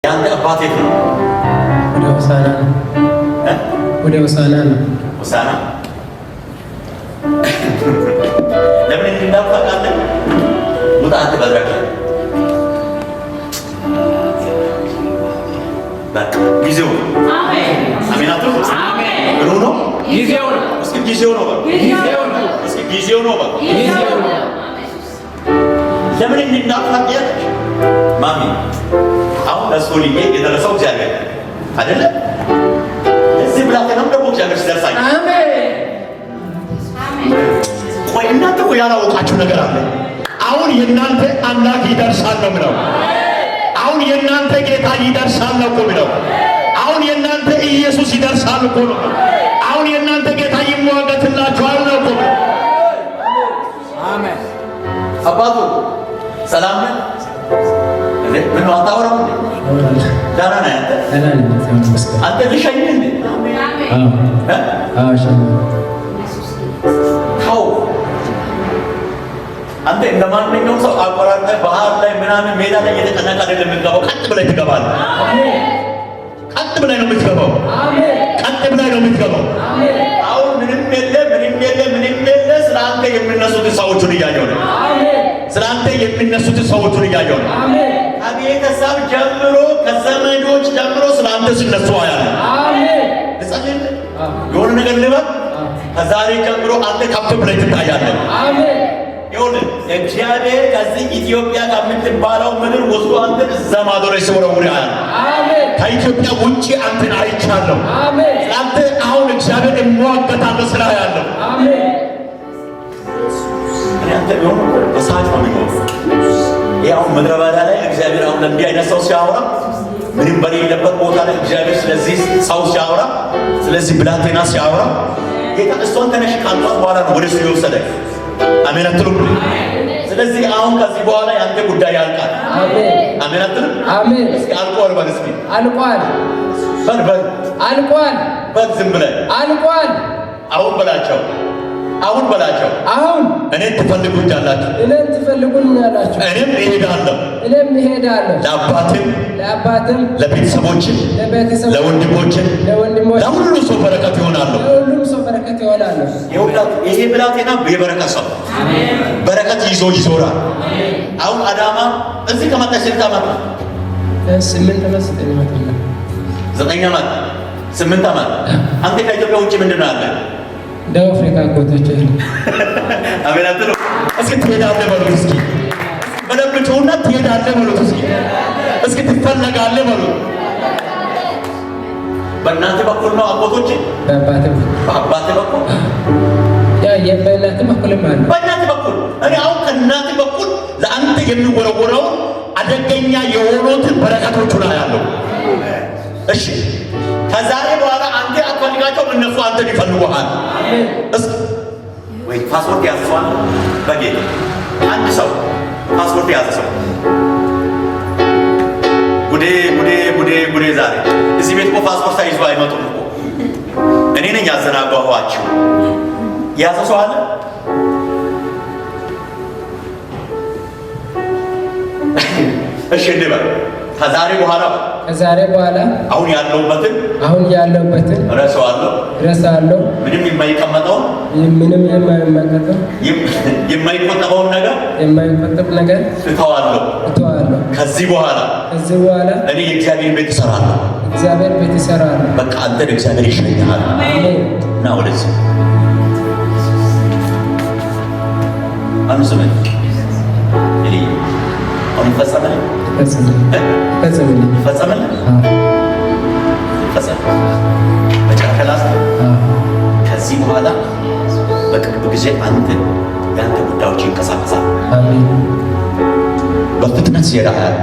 ያንተ አባት የት ነው? ወደ ሆሳዕና ነው። ወደ ሆሳዕና ነው። ሆሳዕና ለምን እንድናፈቃለን? ሙታ አንተ በድረክ ጊዜው አሜን አሜን አትሉ አሜን ብሎ ነው ጊዜው ነው። እስኪ ጊዜው ነው ጊዜው ነው። እስኪ ጊዜው ነው ጊዜው ነው። ለምን እንድናፈቃለን? ማሚ አሁን ለሶልዬ የደረሰው እግዚአብሔር አይደለ? እዚህ ብላቴናም ደግሞ እግዚአብሔር ሲደርሳኝ አሜን አሜን። ቆይ እናንተ እኮ ያላወቃችሁ ነገር አለ። አሁን የእናንተ አምላክ ይደርሳል ነው የምለው። አሁን የእናንተ ጌታ ይደርሳል ነው እኮ የምለው። አሁን የእናንተ ኢየሱስ ይደርሳል እኮ ነው። አሁን የእናንተ ጌታ ይሟገትላችኋል ነው እኮ። አሜን። አባቱ ሰላም ነህ? ምን አታወራም? ደህና ነህ አንተ? አንተ ልሸኝህ እንዴ? አንተ እንደ ማንኛውም ሰው አቆራርጠህ ባህር ላይ ምናምን ሜዳ ላይ እየተጨነቀ አይደለም የምትገባው። ቀጥ ብለህ ትገባለህ። ቀጥ ብለህ ነው የምትገባው። ቀጥ ብለህ ነው የምትገባው። አሁን ምንም የለ ስለ አንተ የሚነሱትን ሰዎቹን እያየሁ ነው። ስለ አንተ የሚነሱትን ሰዎቹን እያየሁ ነው። ከቤተሰብ ጀምሮ ከዘመዶች ጀምሮ ስለ አንተ ሲነሱ አያለሁ። ልጸልይልህ የሆነ ነገር ልበል። ከዛሬ ጀምሮ አንተ ከፍ ብለህ ትታያለህ። ይሁን እግዚአብሔር ከዚህ ኢትዮጵያ ከምትባለው ምድር ወስዶ አንተን እዛ ማዶ ላይ ሲወረውር ያያለሁ። ከኢትዮጵያ ውጪ አንተን አይቻለሁ። አንተ አሁን እግዚአብሔር እሟገታለሁ ስላ ያለሁ አንተ ቢሆን በሳት ነው የሚሆነው። ያው ምድረ በዳ ላይ እግዚአብሔር አሁን እንዲህ አይነት ሰው ሲያወራ ምንም በሌለበት ቦታ ላይ እግዚአብሔር ስለዚህ ሰው ሲያወራ ስለዚህ ብላቴና ሲያወራ ጌታ እሷን ተነሽ ካልኳት በኋላ ነው ወደ እሱ የወሰደኝ። አሜን አትሉም? ስለዚህ አሁን ከዚህ በኋላ ያንተ ጉዳይ ያልቃል። አሜን አትሉም? አሜን። እስኪ አልቋል በል። እስኪ አልቋል በል አልቋል በል። ዝም ብለህ አልቋል አሁን በላቸው። አሁን በላቸው። አሁን እኔን ትፈልጉኛላችሁ። እኔን ትፈልጉኛላችሁ። እኔም እሄዳለሁ። ለአባትም ለቤተሰቦችም ለወንድሞችም ለሁሉ ሰው በረከት ይሆናሉ። ይሄ ብላቴና የበረከት ሰው በረከት ይዞ ይዞራል። አሁን አዳማ እዚህ ከመጣች ስንት ዓመት? 8 ዓመት 9 ዓመት 8 ዓመት። አንተ ከኢትዮጵያ ውጭ ምንድን ነው ያለ? ደቡብ አፍሪካ ጎቶች አለ። አሜን አትሉ? እስኪ ትሄዳለህ በሉት። እስኪ በደንብ ጮህና ትሄዳለህ በሉት። እስኪ ትፈለጋለህ በሉት። በእናንተ በኩል ነው አቦቶች? በአባቴ በኩል በእናንተ በኩልም አለ። በእናንተ በኩል እኔ አሁን ከእናንተ በኩል ለአንተ የሚወረወረውን አደገኛ የሆኑትን በረከቶቹን አያለሁ። እሺ ከዛሬ በኋላ አንተ አትፈልጋቸውም፣ እነሱ አንተን ይፈልጉሃል። እስኪ ወይ ፓስፖርት ያዘ ሰው አለ በጌታ አንድ ሰው ፓስፖርት ያዘ ሰው ጉዴ ዛሬ እዚህ ቤት እኮ ፓስፖርት ሳይዙ አይመጡም እኮ። እኔ ነኝ ያዘናጋኋቸው። ያዘ ሰው አለ? እሺ እንበል ከዛሬ በኋላ አሁን ያለሁበትን እረሳለሁ። ምንም የማይቆጠበውን ነገር እተዋለሁ። ከዚህ በኋላ እኔ የእግዚአብሔር ቤት እሰራለሁ። በቃ አንተን እግዚአብሔር ይሸኝሃል። እና ወደዚህ አንስመን አሁን ፈጸመልኝ። መጨረሻ ከዚህ በኋላ በቅርብ ጊዜ የአንተ ጉዳዮች ይንቀሳቀሳል። በፍጥነት ይሄዳል።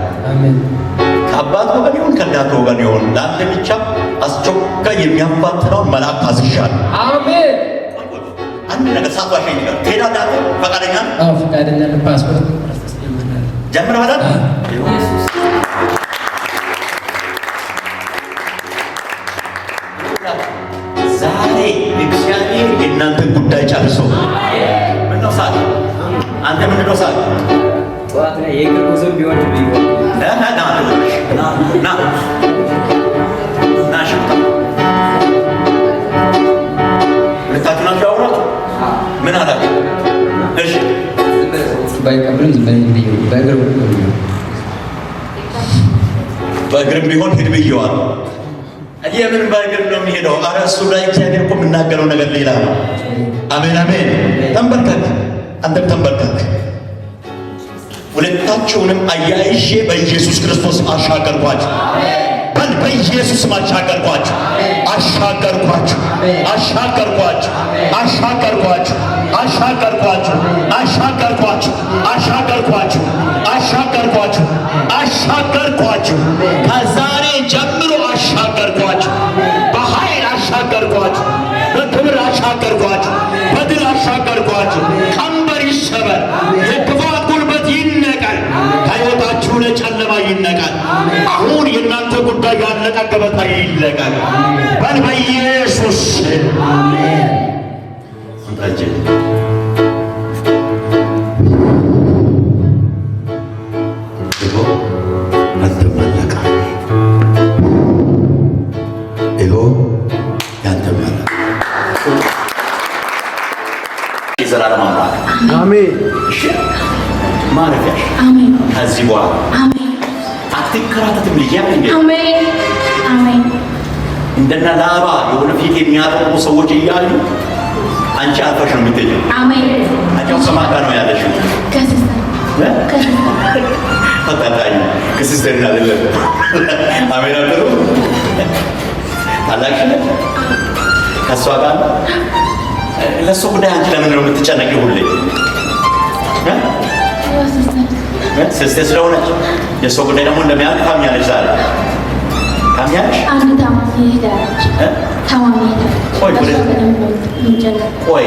ከአባት ወገን ይሁን ከእናት ወገን ይሁን ለአንተ ብቻ አስቸኳይ የሚያፋጥነውን መልአክ አዝዣለሁ። አሜን። አንድ ነገር ሳትዋሸኝ ነገር ትሄዳለህ አንተ? ፈቃደኛ ነህ? አዎ ፈቃደኛ ነኝ። ፓስፖርት ጀምረሃል? ዛሬ እግዚአብሔር የእናንተን ጉዳይ ጨርሶ ምነው ሳል አንተ ምንድነው ሳል ጠዋት ላይ የእግር ጉዞ ቢሆን ናሽታ ለታክናችሁ አውራት ምን አላችሁ? እሺ ባይቀበልም ዝም ብዬ በእግርም ቢሆን ሂድ ብዬዋል። የምን በእግር ነው የሚሄደው? ኧረ እሱ ላይ እግዚአብሔር እኮ የምናገረው ነገር ሌላ ነው። አሜን አሜን። ተንበርከክ፣ አንተም ተንበርከክ። ሁለታችሁንም አያይዤ በኢየሱስ ክርስቶስ አሻገርኳችሁ። በል በኢየሱስ አሻገርኳችሁ፣ አሻገርኳችሁ፣ አሻገርኳችሁ፣ አሻገርኳችሁ፣ አሻገርኳችሁ፣ አሻገርኳችሁ፣ አሻገርኳችሁ፣ አሻገርኳችሁ፣ አሻገርኳችሁ። ከዛሬ ጀምሮ አሻገርኳችሁ። በኃይል አሻገርኳችሁ፣ በክብር አሻገርኳችሁ፣ በድል አሻገርኳችሁ። ቀንበር ይሰበር፣ የክፋት ጉልበት ይነቃል፣ ከሕይወታችሁ ላይ ጨለማ ይነቃል። አሁን የእናንተ ጉዳይ ያለቀ፣ ገበታ ይለቃል። በል በኢየሱስ አሜን። የዘላለም አምላክ አሜን። እሺ ማረፊያሽ አሜን። ከዚህ በኋላ አሜን። አትከራተትም ልጅ ያለ እንዴ? አሜን። አሜን። እንደና ላባ የሆነ ፊት የሚያጠቁ ሰዎች እያሉ አንቺ አልፈሽ ነው የምትሄጂው። አሜን። አንቺው ከማን ጋር ነው ያለሽው? ከሲስተር ፈታታኝ ከሲስተር አይደለም። አሜን አብሮ ታላቅሽ ከሷ ጋር ለሱ ጉዳይ አንቺ ለምን ነው የምትጨነቂው ሁሌ? ሲስተር ስለሆነች የሱ ጉዳይ ደግሞ እንደሚያልቅ ታምኛለሽ። ዛሬ ታምኛለሽ? አንድ ታማሚ ሄዳለች። ታማሚ ሄዳለች። ቆይ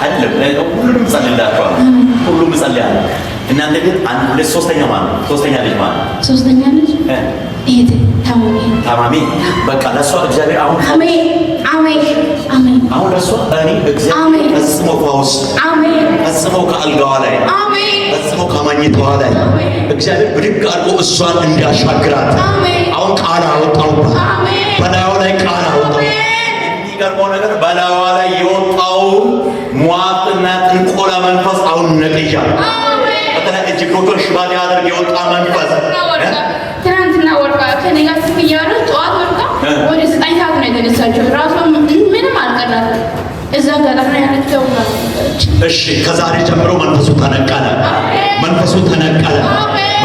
አይደለም፣ ሁሉንም ጸልላችኋል። ሁሉም ጸልያለሁ። እናንተ ግን አንድ ሁለት ሶስተኛ ማለት ሶስተኛ ልጅ ማለት ሶስተኛ ልጅ እህት ታማሚ በቃ ለሷ እግዚአብሔር አሁን አሜን አሜን አሜን አሁን ለሷ እኔ እግዚአብሔር ፈጽሞ ፈውስ ፈጽሞ ከአልጋዋ ላይ ፈጽሞ ከማግኘቷ ላይ እግዚአብሔር ብድግ አድርጎ እሷን እንዲያሻግራት አሁን ቃል አወጣሁባት። በላዩ ላይ ቃል አወጣሁ። የሚገርመው ነገር በላዩ ላይ የወጣው ሟርትና ጥንቆላ መንፈስ አሁን ነቅያለሁ። በተለይ እጅግሮቿን ሽባ ሊያደርግ የወጣ መንፈስ ትናንትና ወርቃ ከኔ ጋር ስም እያወራች ጠዋት ወርቃ ወደ 9 ሰዓት ነው የተነሳችው። ራሷ ምንም አልቀራትም። እዛ ጋር ነው ያለችው። እሺ ከዛሬ ጀምሮ መንፈሱ ተነቀለ። መንፈሱ ተነቀለ።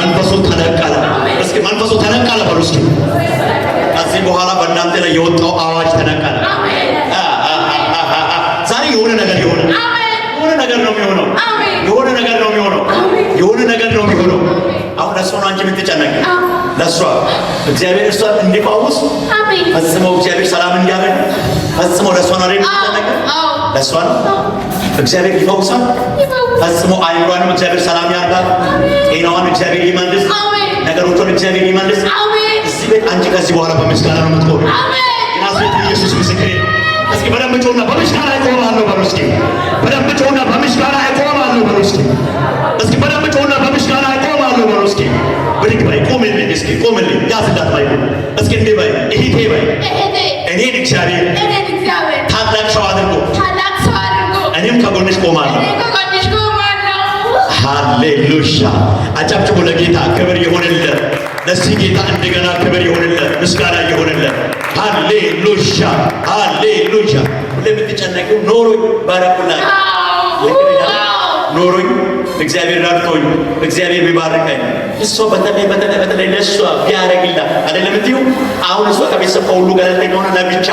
መንፈሱ ተነቀለ። እስኪ መንፈሱ ተነቀለ በሉ እስኪ። ከዚህ በኋላ በእናንተ ላይ የወጣው አዋጅ ተነቀለ። ዛሬ የሆነ ነገር ይሆናል። የሆነ ነገር ነው የሚሆነው። የሆነ ነገር ነው የሚሆነው። የሆነ ነገር ነው የሚሆነው። አሁን ለእሷ ነው አንቺ የምትጨነቂ። ለእሷ እግዚአብሔር እሷን እንዲፈውስ ፈጽሞ እግዚአብሔር ሰላም እንዲያገኝ ፈጽሞ ለእሷ ነው የምትጨነቂ። ለእሷ ነው እግዚአብሔር ይፈውሳል። ፈጽሞ አይምሯንም እግዚአብሔር ሰላም ያርጋል። ጤናዋን እግዚአብሔር ይመልስ። ነገሮቿን እግዚአብሔር ይመልስ። እዚህ ቤት አንቺ ከዚህ በኋላ በምስጋና ነው የምትቆሚ። የናዝሬቱ ኢየሱስ ምስክሬ። እስኪ በደንብ ጮና በምስጋና እቆማለሁ በሉ እስኪ። በደንብ ጮና በምስጋና እቆማለሁ በሉ እስኪ። እስኪ በደንብ ጮና በምስጋና እቆማለሁ በሉ እስኪ። ብድግ በይ፣ ቆምልኝ እስኪ፣ ቆምልኝ። ያዝላት ባይ እስኪ እንዴ በይ፣ እህቴ በይ። እኔን እግዚአብሔር ታላቅ ሰው አድርጎ እኔም ከጎንሽ ቆማለሁ። ሃሌሉያ! አጨብጭቡ ለጌታ። ክብር ይሁንለት። ለዚህ ጌታ እንደገና ክብር ይሁንለት፣ ምስጋና ይሁንለት። ሃሌሉያ! ሃሌሉያ! ሁሌ የምትጨነቂው ኖሮኝ ባረኩላት ኖሮኝ እግዚአብሔር ረድቶኝ እግዚአብሔር ቢባርከኝ እሷ በተለይ ለእሷ ቢያደርግላት አይደለም እንትዩ። አሁን እሷ ከቤተሰብ ከሁሉ ገለልተኛ ሆና ለብቻ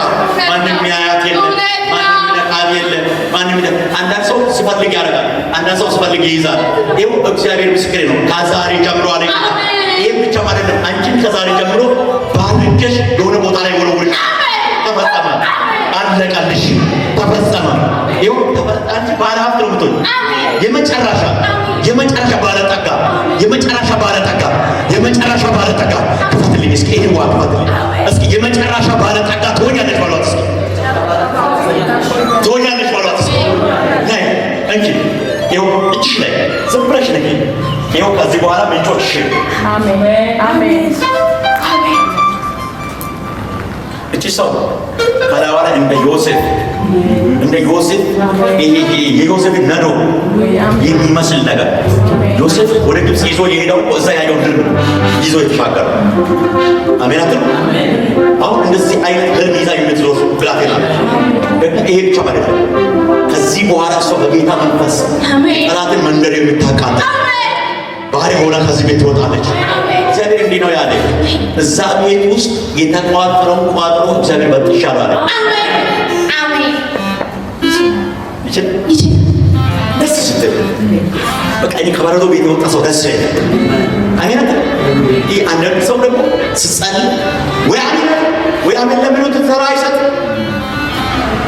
ማንም ያያት የለም፣ ማንም ይነካት የለም። ማንም አንዳንድ ሰው ሲፈልግ ያደርጋል፣ አንዳንድ ሰው ሲፈልግ ይይዛል። ይኸው እግዚአብሔር ምስክሬ ነው። ከዛሬ ጀምሮ አለኝ። ይህም ብቻ አይደለም፣ አንቺን ከዛሬ ጀምሮ ባርከሽ የሆነ ቦታ ላይ ወረውርሽ። ተፈጸመ፣ አለቀልሽ፣ ተፈጸመ። ይኸው አንቺ ባለ ሀብት ነው የምትሆኝ። የመጨረሻ ባለጠጋ፣ የመጨረሻ ባለጠጋ፣ የመጨረሻ ባለጠጋ። ክፈትልኝ እስኪ ይሄን ዋ ክፈትልኝ እስኪ። የመጨረሻ ባለጠጋ ትሆኛለሽ በሏት እስኪ። ትሆኛለሽ በሏት እስኪ። ነይ እንጂ ይኸው እጅሽ ላይ ዝም ብለሽ ነይ። ይኸው ከዚህ በኋላ ምንጮችሽ አሜን አሜን ሰው ከላዋላ እንደ ዮሴፍ የዮሴፍን ነዶ የሚመስል ነገር ዮሴፍ ወደ ግብፅ ይዞ የሄደው እዛ ያየው ድል ይዞ የተሻገረ አሜን አትሉ? አሁን እንደዚህ አይነት ህልም ይዛ የምትዞር ብላቴና ደግሞ ይሄ ብቻ ማለት ነው። ከዚህ በኋላ እሷ በጌታ መንፈስ ጠላትን መንደር የምታቃጥል ባህሪ ሆና ከዚህ ቤት ትወጣለች። እግዚአብሔር እንዲህ ነው ያለ፣ እዛ ቤት ውስጥ የተቋጠረውን ቋጥሮ እግዚአብሔር በጥሻለሁ አለ። ደስ ስትል በቃ እኔ ከበረዶ ቤት የወጣ ሰው ደስ ይላል። አሜን። ይህ አንዳንድ ሰው ደግሞ ስጸልይ ወይ አሜን ለሚሉት ተራ አይሰጥ፣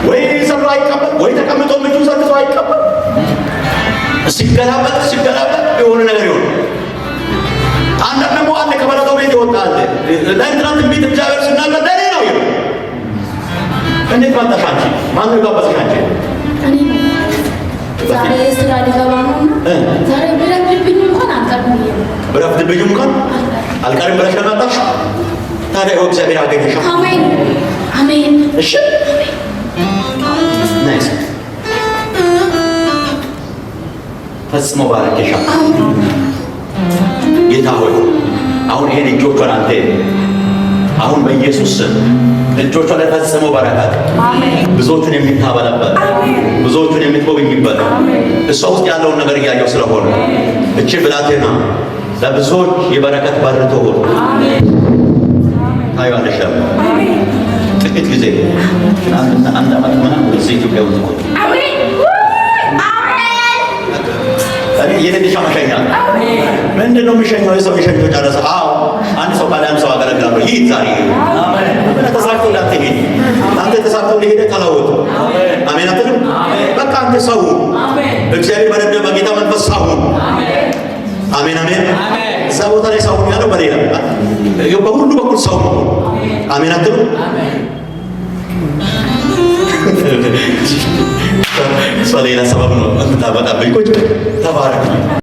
ወይ ሰብሮ አይቀበል፣ ወይ ተቀምጦ ምቹ ሰጥቶ አይቀበል። ሲገላበጥ የሆነ ነገር ይሆን። አንዳንድ ደግሞ አለ ከበረዶ ቤት የወጣ አለ። ለእንትና ትንቢት እግዚአብሔር ሲናገር ለእኔ ነው ይሆን። እንዴት መጣሽ አንቺ? ማነው የጋበዘሽ አንቺ? ዛሬ ስራ ሊገባ ነውና ዛሬ ብረፍድብኝ እንኳን አልቀርም ብለሽ ለመጣሽ ታዲያ እግዚአብሔር አገኘሻል። አሜን። እሺ ናይስ ፈጽሞ ባረከሻል። ጌታ ሆይ አሁን ይሄን እጆቿን አንተ አሁን በኢየሱስ ስም እጆቿን ላይ ፈጽሞ በረከት ብዙዎቹን የሚታበላበት ብዙዎቹን የምትጎበኝበት እሷ ውስጥ ያለውን ነገር እያየው ስለሆነ እቺ ብላቴና ለብዙዎች የበረከት በር ትሆን ታዩዋለሽ። ጥቂት ጊዜ አንድ ዓመት ምናምን እዚህ ኢትዮጵያ ውስጥ ቆይ የትንሽ መሸኛ ምንድን ነው የሚሸኘው? የሰው የሸኘው ጨረሰ። አዎ አንድ ሰው ካለ ሰው አገለግላለሁ። ይህ ዛሬ ተሳክቶ ላትሄድ አንተ ተሳክቶ ሊሄደ ተለወጡ። አሜን አትልም? በቃ አንተ ሰው እግዚአብሔር በረደ በጌታ መንፈስ ሰው አሜን። እዛ ቦታ ላይ ሰው ያለው በሌላ በሁሉ በኩል ሰው ነው። አሜን አትልም? ሌላ ሰበብ ነው የምታመጣብኝ። ቁጭ ተባረክ።